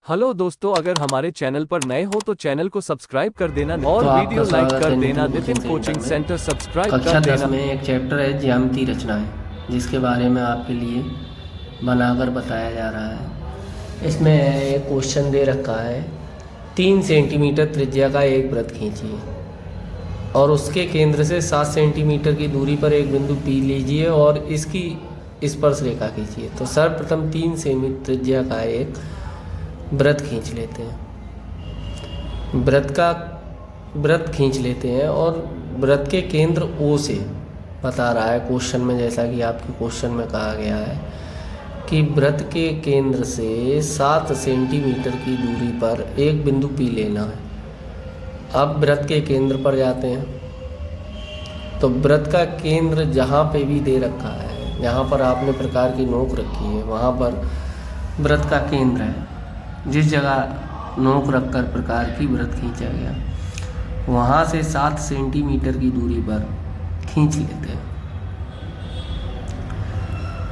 Hello दोस्तों, अगर हमारे चैनल पर नए हो तो चैनल को सब्सक्राइब कर देना और तो वीडियो आपका लाइक स्वागत कर है देना। Nitin Nitin coaching coaching centre centre में। सब्सक्राइब कक्षा कर 10 देना। में एक चैप्टर है ज्यामिति रचनाएं, जिसके बारे में आपके लिए बनाकर बताया जा रहा है। इसमें एक क्वेश्चन दे रखा है, 3 सेंटीमीटर त्रिज्या का एक वृत्त खींचिए और उसके केंद्र से 7 सेंटीमीटर की दूरी पर एक बिंदु पी लीजिए और इसकी स्पर्श रेखा खींचिए। तो सर्वप्रथम 3 सेमी त्रिज्या का एक वृत्त खींच लेते हैं। व्रत खींच लेते हैं और व्रत के केंद्र ओ से बता रहा है क्वेश्चन में, जैसा कि आपके क्वेश्चन में कहा गया है कि व्रत के केंद्र से 7 सेंटीमीटर की दूरी पर एक बिंदु पी लेना है। अब व्रत के केंद्र पर जाते हैं, तो व्रत का केंद्र जहाँ पे भी दे रखा है, जहाँ पर आपने प्रकार की नोक रखी है, वहाँ पर व्रत का केंद्र है। जिस जगह नोक रखकर प्रकार की व्रत खींचा गया, वहाँ से 7 सेंटीमीटर की दूरी पर खींच लेते हैं।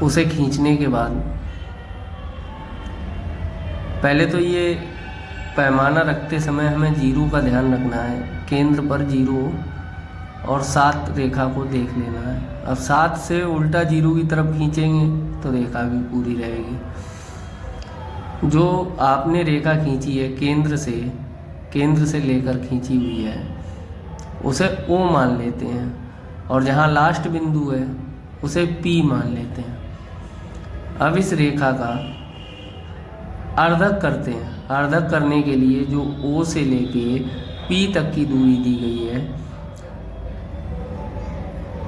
उसे खींचने के बाद पहले तो ये पैमाना रखते समय हमें जीरो का ध्यान रखना है। केंद्र पर जीरो और 7 रेखा को देख लेना है। अब 7 से उल्टा जीरो की तरफ खींचेंगे तो रेखा भी पूरी रहेगी। जो आपने रेखा खींची है केंद्र से लेकर खींची हुई है, उसे O मान लेते हैं और जहाँ लास्ट बिंदु है उसे P मान लेते हैं। अब इस रेखा का अर्धक करते हैं। अर्धक करने के लिए जो O से लेके P तक की दूरी दी गई है,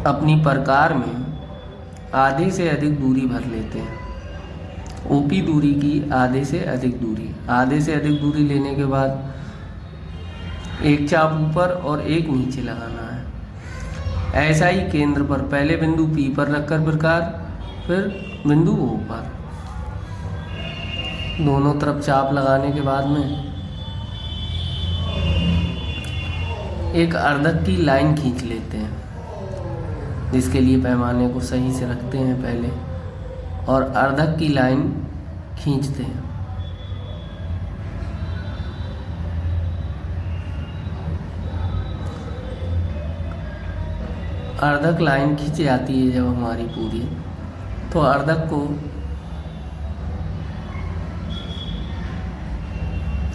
अपनी प्रकार में आधे से अधिक दूरी भर लेते हैं। OP दूरी की आधे से अधिक दूरी लेने के बाद एक चाप ऊपर और एक नीचे लगाना है। ऐसा ही केंद्र पर पहले बिंदु P पर रखकर प्रकार, फिर बिंदु O पर, दोनों तरफ चाप लगाने के बाद में एक अर्धक की लाइन खींच लेते हैं, जिसके लिए पैमाने को सही से रखते हैं पहले और अर्धक की लाइन खींचते हैं। अर्धक लाइन खींच जाती है जब हमारी पूरी, तो अर्धक को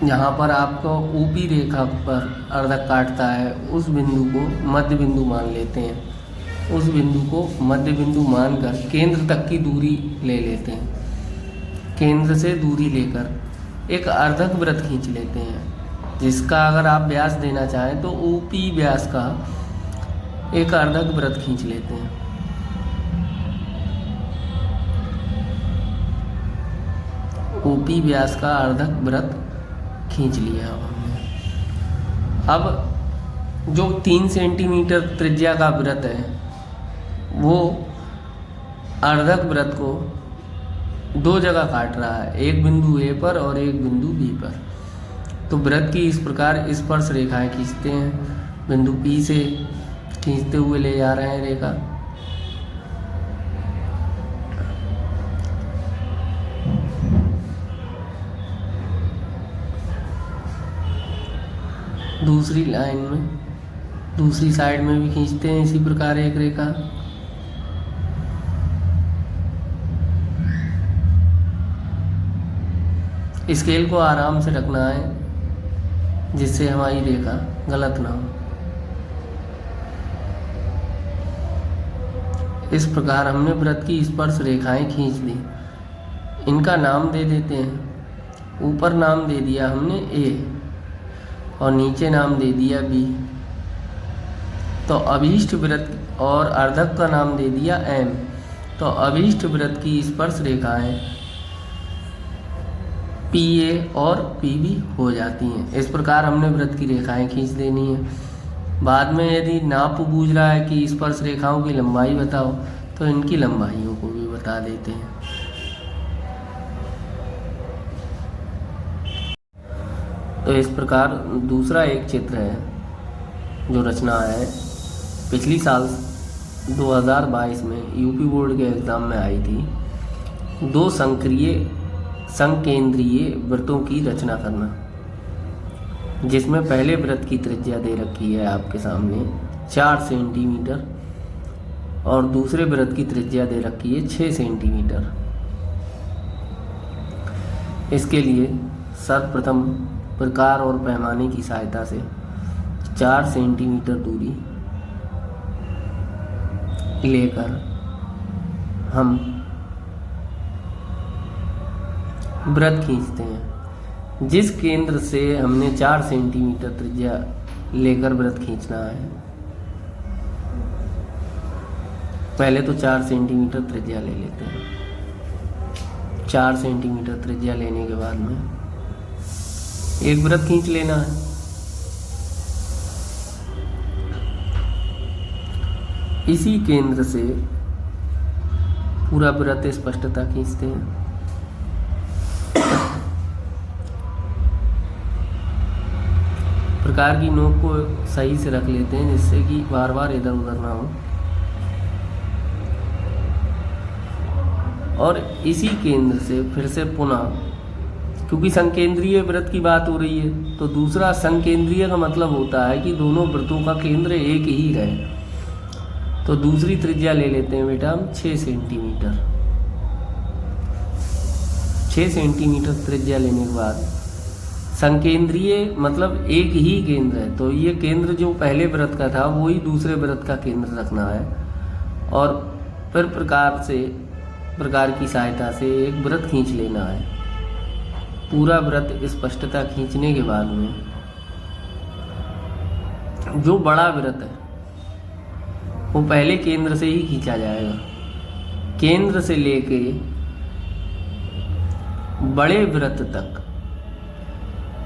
जहाँ पर आपको ऊपरी रेखा पर अर्धक काटता है, उस बिंदु को मध्य बिंदु मान लेते हैं। उस बिंदु को मध्य बिंदु मानकर केंद्र तक की दूरी ले लेते हैं। केंद्र से दूरी लेकर एक अर्धक वृत्त खींच लेते हैं, जिसका अगर आप व्यास देना चाहें तो OP व्यास का एक अर्धक वृत्त खींच लेते हैं। OP व्यास का अर्धक वृत्त खींच लिया हमने। अब जो 3 सेंटीमीटर त्रिज्या का वृत्त है, वो अर्धक वृत्त को 2 जगह काट रहा है, एक बिंदु A पर और एक बिंदु B पर। तो वृत्त की इस प्रकार स्पर्श रेखाएं खींचते हैं। बिंदु P से खींचते हुए ले जा रहे हैं रेखा, दूसरी लाइन में, दूसरी साइड में भी खींचते हैं इसी प्रकार एक रेखा। स्केल को आराम से रखना है, जिससे हमारी रेखा गलत ना हो। इस प्रकार हमने वृत्त की स्पर्श रेखाएं खींच दी। इनका नाम दे देते हैं। ऊपर नाम दे दिया हमने A और नीचे नाम दे दिया B। तो अभीष्ट वृत्त और अर्धक का नाम दे दिया M। तो अभीष्ट वृत्त की स्पर्श रेखाएं PA और PB हो जाती हैं। इस प्रकार हमने वृत्त की रेखाएं खींच देनी है। बाद में यदि नाप बूझ रहा है कि स्पर्श रेखाओं की लंबाई बताओ, तो इनकी लंबाइयों को भी बता देते हैं। तो इस प्रकार दूसरा एक चित्र है जो रचना है, पिछली साल 2022 में यूपी बोर्ड के एग्ज़ाम में आई थी। 2 संक्रिय संकेंद्रीय वृत्तों की रचना करना, जिसमें पहले वृत्त की त्रिज्या दे रखी है आपके सामने 4 सेंटीमीटर और दूसरे वृत्त की त्रिज्या दे रखी है 6 सेंटीमीटर। इसके लिए सर्वप्रथम प्रकार और पैमाने की सहायता से 4 सेंटीमीटर दूरी लेकर हम वृत्त खींचते हैं। जिस केंद्र से हमने 4 सेंटीमीटर त्रिज्या लेकर वृत्त खींचना है, पहले तो 4 सेंटीमीटर त्रिज्या ले लेते हैं। 4 सेंटीमीटर त्रिज्या लेने के बाद में एक वृत्त खींच लेना है। इसी केंद्र से पूरा वृत्त स्पष्टता खींचते हैं। प्रकार की नोक को सही से रख लेते हैं, जिससे कि बार बार इधर उधर ना हो। और इसी केंद्र से फिर से पुनः, क्योंकि संकेंद्रीय वृत्त की बात हो रही है, तो दूसरा संकेंद्रीय का मतलब होता है कि दोनों वृत्तों का केंद्र एक ही रहे। तो दूसरी त्रिज्या ले लेते हैं बेटा हम 6 सेंटीमीटर। 6 सेंटीमीटर त्रिज्या लेने के बाद संकेंद्रीय मतलब एक ही केंद्र है, तो ये केंद्र जो पहले वृत्त का था वही दूसरे वृत्त का केंद्र रखना है। और फिर प्रकार की सहायता से एक वृत्त खींच लेना है। पूरा वृत्त स्पष्टता खींचने के बाद में जो बड़ा वृत्त है वो पहले केंद्र से ही खींचा जाएगा। केंद्र से लेके बड़े वृत्त तक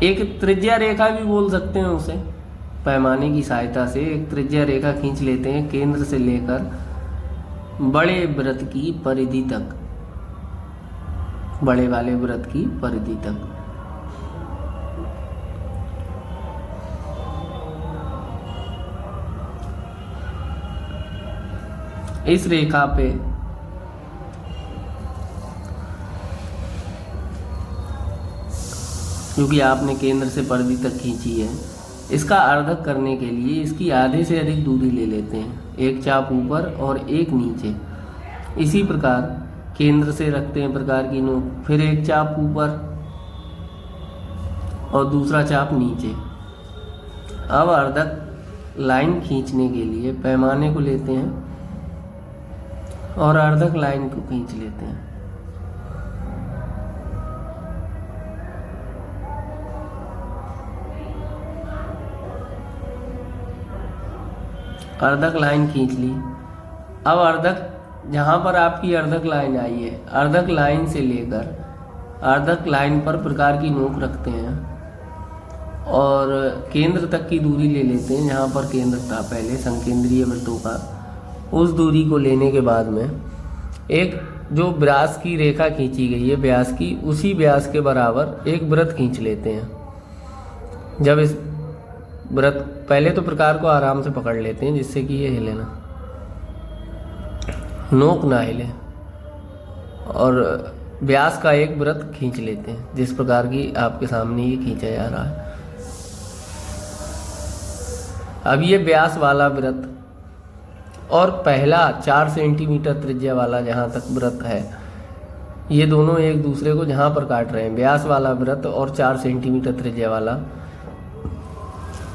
एक त्रिज्या रेखा भी बोल सकते हैं उसे। पैमाने की सहायता से एक त्रिज्या रेखा खींच लेते हैं केंद्र से लेकर बड़े वृत्त की परिधि तक, बड़े वाले वृत्त की परिधि तक। इस रेखा पे क्योंकि आपने केंद्र से परिधि तक खींची है, इसका अर्धक करने के लिए इसकी आधे से अधिक दूरी ले लेते हैं। एक चाप ऊपर और एक नीचे। इसी प्रकार केंद्र से रखते हैं प्रकार की नोक, फिर एक चाप ऊपर और दूसरा चाप नीचे। अब अर्धक लाइन खींचने के लिए पैमाने को लेते हैं और अर्धक लाइन को खींच लेते हैं। अर्धक लाइन खींच ली। अब अर्धक जहाँ पर आपकी अर्धक लाइन आई है, अर्धक लाइन से लेकर अर्धक लाइन पर प्रकार की नोक रखते हैं और केंद्र तक की दूरी ले लेते हैं। जहाँ पर केंद्र था पहले संकेंद्रीय वृत्तों का, उस दूरी को लेने के बाद में एक जो व्यास की रेखा खींची गई है व्यास की, उसी व्यास के बराबर एक वृत्त खींच लेते हैं। जब इस वृत्त पहले तो प्रकार को आराम से पकड़ लेते हैं जिससे कि ये हिले ना, नोक ना हिले, और व्यास का एक वृत्त खींच लेते हैं जिस प्रकार की आपके सामने ये खींचा जा रहा है। अब ये व्यास वाला वृत्त और पहला 4 सेंटीमीटर त्रिज्या वाला जहाँ तक वृत्त है, ये दोनों एक दूसरे को जहाँ पर काट रहे हैं, व्यास वाला वृत्त और 4 सेंटीमीटर त्रिज्या वाला,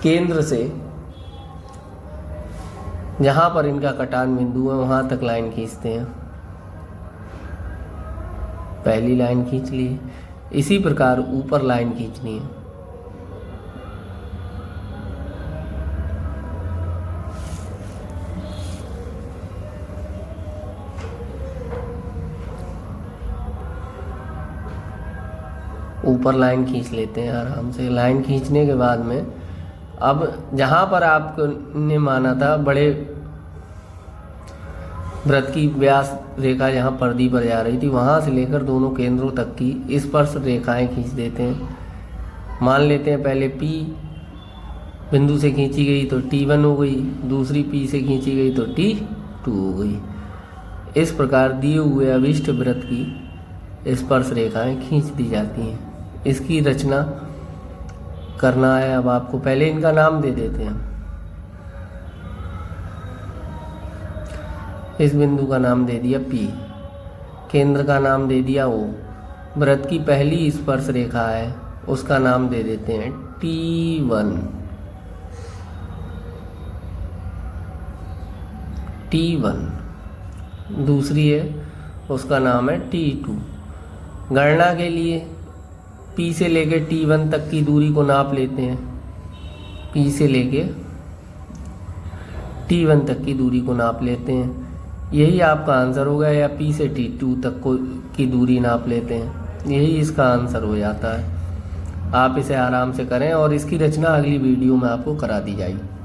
केंद्र से जहाँ पर इनका कटान बिंदु है वहाँ तक लाइन खींचते हैं। पहली लाइन खींच ली। इसी प्रकार ऊपर लाइन खींचनी है। ऊपर लाइन खींच लेते हैं आराम से। लाइन खींचने के बाद में अब जहाँ पर आपने माना था बड़े वृत्त की व्यास रेखा जहाँ परिधि पर जा रही थी, वहाँ से लेकर दोनों केंद्रों तक की स्पर्श रेखाएं खींच देते हैं। मान लेते हैं पहले P बिंदु से खींची गई तो T1 हो गई, दूसरी P से खींची गई तो T2 हो गई। इस प्रकार दिए हुए अभिष्ट वृत्त की स्पर्श रेखाएं खींच दी जाती हैं। इसकी रचना करना है। अब आपको पहले इनका नाम दे देते हैं। इस बिंदु का नाम दे दिया P, केंद्र का नाम दे दिया O, वृत्त की पहली स्पर्श रेखा है उसका नाम दे देते हैं T1। दूसरी है उसका नाम है T2। गणना के लिए P से लेके T1 तक की दूरी को नाप लेते हैं। P से लेके T1 तक की दूरी को नाप लेते हैं। यही आपका आंसर होगा, या P से T2 तक की दूरी नाप लेते हैं, यही इसका आंसर हो जाता है। आप इसे आराम से करें और इसकी रचना अगली वीडियो में आपको करा दी जाएगी।